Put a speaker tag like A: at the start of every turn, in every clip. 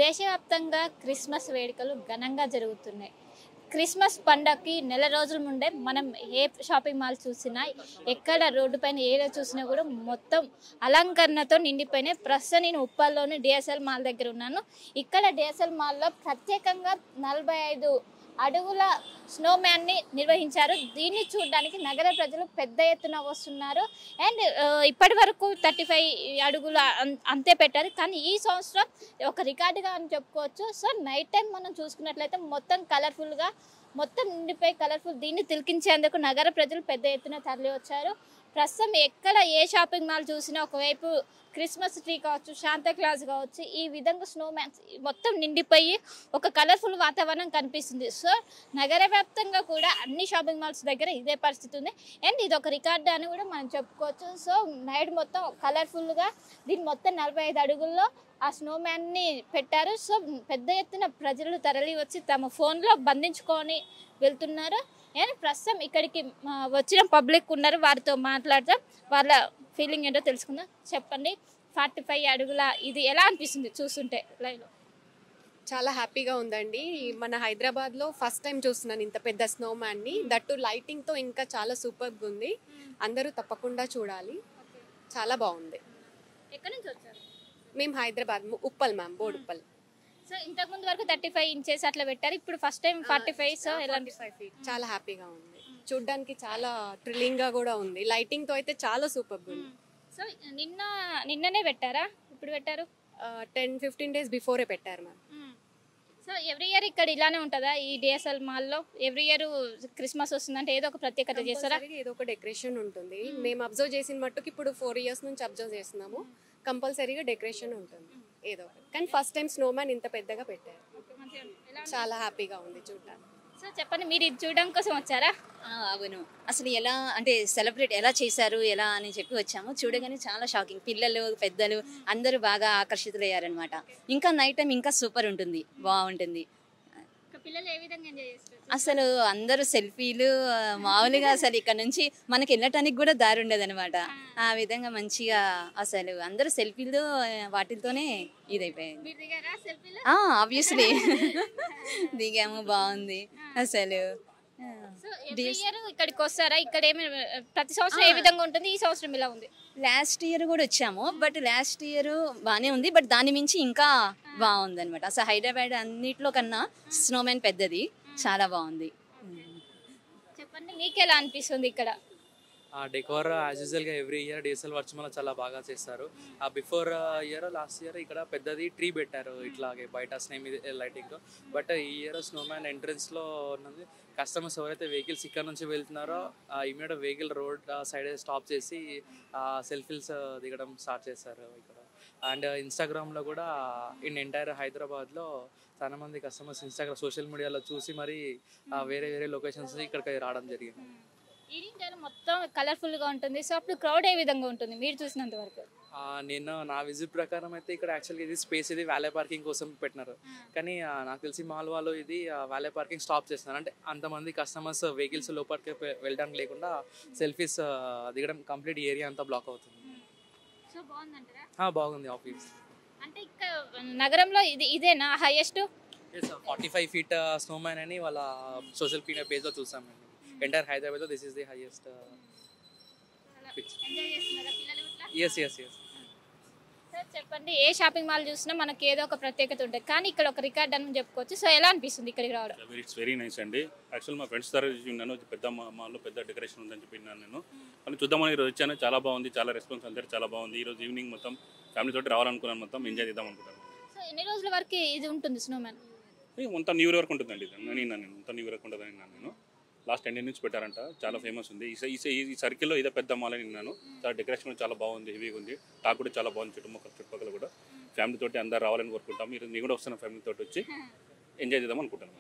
A: దేశవ్యాప్తంగా క్రిస్మస్ వేడుకలు ఘనంగా జరుగుతున్నాయి. క్రిస్మస్ పండగకి నెల రోజుల ముందే మనం ఏ షాపింగ్ మాల్ చూసినా, ఎక్కడ రోడ్డు పైన ఏదో చూసినా కూడా మొత్తం అలంకరణతో నిండిపోయినాయి. ప్రస్తుతం నేను ఉప్పల్లోని డిఎస్ఎల్ మాల్ దగ్గర ఉన్నాను. ఇక్కడ డిఎస్ఎల్ మాల్లో ప్రత్యేకంగా 45 అడుగుల స్నోమ్యాన్ని నిర్వహించారు. దీన్ని చూడడానికి నగర ప్రజలు పెద్ద ఎత్తున వస్తున్నారు. అండ్ ఇప్పటి వరకు 35 అడుగుల అంతే పెట్టారు. కానీ ఈ సంవత్సరం ఒక రికార్డుగా అని చెప్పుకోవచ్చు. సో నైట్ టైం మనం చూసుకున్నట్లయితే మొత్తం కలర్ఫుల్గా మొత్తం నిండిపోయి కలర్ఫుల్ దీన్ని తిలకించేందుకు నగర ప్రజలు పెద్ద ఎత్తున తరలి వచ్చారు. ప్రస్తుతం ఎక్కడ ఏ షాపింగ్ మాల్ చూసినా ఒకవైపు క్రిస్మస్ ట్రీ కావచ్చు, శాంతాక్లాజ్ కావచ్చు, ఈ విధంగా స్నోమ్యాన్స్ మొత్తం నిండిపోయి ఒక కలర్ఫుల్ వాతావరణం కనిపిస్తుంది. సో నగర వ్యాప్తంగా కూడా అన్ని షాపింగ్ మాల్స్ దగ్గర ఇదే పరిస్థితి ఉంది. అండ్ ఇది ఒక రికార్డు అని కూడా మనం చెప్పుకోవచ్చు. సో నైట్ మొత్తం కలర్ఫుల్గా దీన్ని మొత్తం 45 అడుగుల్లో ఆ స్నోమ్యాన్ని పెట్టారు. సో పెద్ద ఎత్తున ప్రజలు తరలి వచ్చి తమ ఫోన్లో బంధించుకొని వెళ్తున్నారు. అండ్ ప్రస్తుతం ఇక్కడికి వచ్చిన పబ్లిక్ ఉన్నారు, వారితో మాట్లాడతాం, వాళ్ళ ఫీలింగ్ ఏంటో తెలుసుకుందాం. చెప్పండి, 45 అడుగుల ఇది ఎలా అనిపిస్తుంది చూస్తుంటే లైవ్లో?
B: చాలా హ్యాపీగా ఉందండి. మన హైదరాబాద్లో ఫస్ట్ టైం చూస్తున్నాను ఇంత పెద్ద స్నోమ్యాన్ని. దట్టు లైటింగ్తో ఇంకా చాలా సూపర్గా ఉంది. అందరూ తప్పకుండా చూడాలి. చాలా బాగుంది.
A: ఎక్కడి నుంచి వచ్చారు?
B: మేము హైదరాబాద్ ఉప్పల్ మ్యామ్, బోడుప్పల్.
A: సో ఇంతకుముందు వరకు 35 ఇంచెస్ అట్లా పెట్టారు, ఇప్పుడు ఫస్ట్ టైం 45. సో ఎలా
B: 45 feet. చాలా హ్యాపీగా ఉంది. చూడ్డానికి చాలా థ్రిల్లింగ్గా కూడా ఉంది. లైటింగ్తో అయితే చాలా సూపర్గా ఉంది.
A: సో నిన్ననే పెట్టారా? ఇప్పుడు పెట్టారు
B: 10-15 days బిఫోరే పెట్టారు మ్యామ్.
A: సో ఎవ్రీ ఇయర్ ఇక్కడ ఇలానే ఉంటుందా ఈ డిఎస్ఎల్ మాల్లో? ఎవ్రీ ఇయర్ క్రిస్మస్ వస్తుందంటే ఏదో ఒక ప్రత్యేకత చేస్తారా?
B: ఏదో ఒక డెకరేషన్ ఉంటుంది. మేము అబ్జర్వ్ చేసిన మట్టుకు ఇప్పుడు 4 years నుంచి అబ్జర్వ్ చేస్తున్నాము. కంపల్సరీగా డెకరేషన్ ఉంటుంది ఏదో ఒకటి. కానీ ఫస్ట్ టైం స్నోమ్యాన్ ఇంత పెద్దగా పెట్టారు. చాలా హ్యాపీగా ఉంది చూడడానికి.
A: సో చెప్పండి, మీరు ఇది చూడడం కోసం వచ్చారా?
C: అవును, అసలు ఎలా అంటే సెలబ్రేట్ ఎలా చేశారు ఎలా అని చెప్పి వచ్చాము. చూడగానే చాలా షాకింగ్. పిల్లలు పెద్దలు అందరూ బాగా ఆకర్షితులయ్యారనమాట. ఇంకా నైట్ టైం ఇంకా సూపర్ ఉంటుంది, బాగుంటుంది.
A: పిల్లలు ఏ విధంగా ఎంజాయ్ చేస్తారు?
C: అసలు అందరూ సెల్ఫీలు మామూలుగా అసలు ఇక్కడ నుంచి మనకి వెళ్ళటానికి కూడా దారి ఉండదు అనమాట. ఆ విధంగా మంచిగా అసలు అందరూ సెల్ఫీలు వాటితోనే ఇదైపోయింది. ఆబ్వియస్లీ దిగాము, బాగుంది అసలు.
A: ఇక్కడికి వస్తారా? ఇక్కడ ఏమి ప్రతి సంవత్సరం ఏ విధంగా ఉంటుంది, ఈ సంవత్సరం ఇలా ఉంది?
C: లాస్ట్ ఇయర్ కూడా వచ్చాము, బట్ లాస్ట్ ఇయర్ బాగానే ఉంది, బట్ దాని మించి ఇంకా బాగుంది అనమాట. అసలు హైదరాబాద్ అన్నిట్లో కన్నా స్నోమ్యాన్ పెద్దది, చాలా బాగుంది.
A: చెప్పండి, మీకు ఎలా అనిపిస్తుంది ఇక్కడ?
D: డెకోర్ యాజ్ యూజువల్గా ఎవ్రీ ఇయర్ డిఎస్ఎల్ వర్చుమల చాలా బాగా చేస్తారు. బిఫోర్ ఇయర్ లాస్ట్ ఇయర్ ఇక్కడ పెద్దది ట్రీ పెట్టారు ఇట్లాగే బయట స్నే మీద లైటింగ్తో. బట్ ఈ ఇయర్ స్నోమ్యాన్ ఎంట్రన్స్లో ఉన్నది. కస్టమర్స్ ఎవరైతే వెహికల్స్ ఇక్కడ నుంచి వెళ్తున్నారో immediate vehicle road side stop చేసి సెల్ఫీస్ దిగడం స్టార్ట్ చేస్తారు ఇక్కడ. అండ్ ఇన్స్టాగ్రామ్లో కూడా ఇన్ ఎంటైర్ హైదరాబాద్లో చాలా మంది కస్టమర్స్ ఇన్స్టాగ్రామ్ సోషల్ మీడియాలో చూసి మరి వేరే వేరే లొకేషన్స్ ఇక్కడికి రావడం జరిగింది.
A: ఈవినింగ్ టైం మొత్తం కలర్ఫుల్గా ఉంటుంది. సో అప్పుడు క్రౌడ్ ఏ విధంగా ఉంటుంది మీరు చూసినంత వరకు?
D: నేను నా విజిట్ ప్రకారం అయితే ఇక్కడ యాక్చువల్గా ఇది స్పేస్ ఇది వ్యాలే పార్కింగ్ కోసం పెట్టినారు. కానీ నాకు తెలిసి మాల్ వాళ్ళు ఇది వ్యాలే పార్కింగ్ స్టాప్ చేస్తున్నారు. అంటే అంతమంది కస్టమర్స్ వెహికల్స్ లోపలికి వెళ్ళడానికి లేకుండా సెల్ఫీస్ దిగడం కంప్లీట్ ఏరియా అంతా బ్లాక్ అవుతుంది.
A: సో బాగుందంటారా?
D: బాగుంది ఆఫీస్.
A: అంటే ఇక్కడ నగరంలో ఇదేనా హైయెస్ట్?
D: 45 feet స్నోమ్యాన్ అని వాళ్ళ సోషల్ మీడియా పేజ్లో చూసాం మేము. ఎంటైర్ హైదరాబాద్లో this is the highest. Yes.
A: Sir చెప్పండి, ఏ షాపింగ్ మాల్ చూసినా మనకి ఏదో ఒక ప్రత్యేకత ఉంటుంది, కానీ ఇక్కడ ఒక రికార్డ్ అని చెప్పుకోవచ్చు. సో ఎలా అనిపిస్తుంది ఇక్కడికి రావడం?
E: ఇట్స్ వెరీ నైస్ అండి. యాక్చువల్ మా ఫ్రెండ్స్ ద్వారా ఉన్నాను, పెద్ద మాల్లో పెద్ద డెకరేషన్ ఉందని చెప్పి నేను కానీ చూద్దామని ఈరోజు వచ్చాను. చాలా బాగుంది, చాలా రెస్పాన్స్ అందరూ చాలా బాగుంది. ఈరోజు ఈవినింగ్ మొత్తం ఫ్యామిలీ తోటి రావాలనుకున్నాను, మొత్తం ఎంజాయ్ చేద్దాం అనుకుంటాను.
A: సో ఎన్ని రోజుల వరకు ఇది ఉంటుంది స్నోమ్యాన్?
E: మొత్తం న్యూ ఇయర్ వరకు ఉంటుందండి. నేను మొత్తం న్యూ ఇయర్ వరకు ఉంటుందని నేను లాస్ట్ 10 years నుంచి పెట్టారంట. చాలా ఫేమస్ ఉంది ఈ సర్కిల్లో. ఇదే పెద్ద మాల్ అని విన్నాను. చాలా డెకరేషన్ కూడా చాలా బాగుంది, హెవీగా ఉంది. టాక్ కూడా చాలా బాగుంది. చుట్టుపక్కల కూడా ఫ్యామిలీ తోటి అందరు రావాలని కోరుకుంటాం. మీరు నేను కూడా వస్తున్న ఫ్యామిలీ తోటి వచ్చి ఎంజాయ్ చేద్దాం అనుకుంటాను.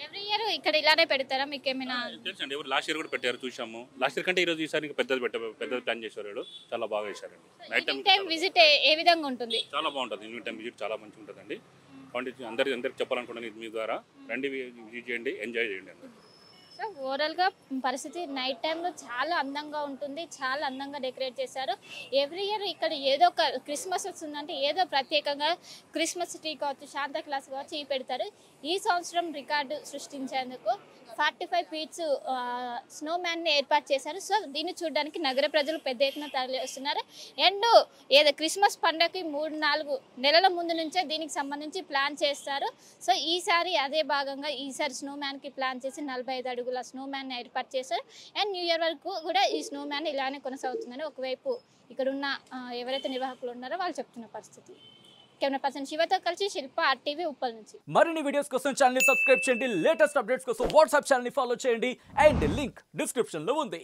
A: ఎవ్రీ ఇయర్ ఇక్కడ ఇలానే పెడతారా? మీకు ఏమైనా
E: తెలుసండి? ఎవరు లాస్ట్ ఇయర్ కూడా పెట్టారు, చూసాము. లాస్ట్ ఇయర్ కంటే ఈరోజు ఈసారి పెద్దది ప్లాన్ చేశారు, చాలా బాగా చేశారండి. నైట్
A: టైం విజిట్ ఏ విధంగా ఉంటుంది?
E: చాలా బాగుంటుంది. ఈవినింగ్ టైం విజిట్ చాలా మంచిగా ఉంటుందండి. అందరికి చెప్పాలనుకుంటున్నాను మీ ద్వారా. రండి, విజిట్ చేయండి, ఎంజాయ్ చేయండి.
A: సో ఓవరాల్గా పరిస్థితి నైట్ టైంలో చాలా అందంగా ఉంటుంది, చాలా అందంగా డెకరేట్ చేశారు. ఎవ్రీ ఇయర్ ఇక్కడ ఏదో ఒక క్రిస్మస్ వస్తుందంటే ఏదో ప్రత్యేకంగా క్రిస్మస్ ట్రీ కావచ్చు, శాంతా క్లాస్ కావచ్చు ఇవి పెడతారు. ఈ సంవత్సరం రికార్డు సృష్టించేందుకు 45 ఫీట్స్ స్నో మ్యాన్ని ఏర్పాటు చేశారు. సో దీన్ని చూడడానికి నగర ప్రజలు పెద్ద ఎత్తున తరలి వస్తున్నారు. అండ్ ఏదో క్రిస్మస్ పండుగకి 3-4 నెలల ముందు నుంచే దీనికి సంబంధించి ప్లాన్ చేస్తారు. సో ఈసారి అదే భాగంగా ఈసారి స్నో మ్యాన్కి ప్లాన్ చేసి 45 అడుగుల స్నో మ్యాన్ని ఏర్పాటు చేశారు. అండ్ న్యూ ఇయర్ వరకు కూడా ఈ స్నో మ్యాన్ ఇలానే కొనసాగుతుందని ఒకవైపు ఇక్కడున్న ఎవరైతే నిర్వాహకులు ఉన్నారో వాళ్ళు చెప్తున్న పరిస్థితి. కెమెరా పర్సన్ శివతో కలిసి శిల్ప RTV ఉప్పల్ నుంచి.
F: మరిన్ని వీడియోస్ కోసం ఛానల్ ని సబ్స్క్రైబ్ చేయండి, లేటెస్ట్ అప్డేట్స్ కోసం వాట్సాప్ ఛానల్ ని ఫాలో చేయండి అండ్ లింక్ డిస్క్రిప్షన్ లో ఉంది.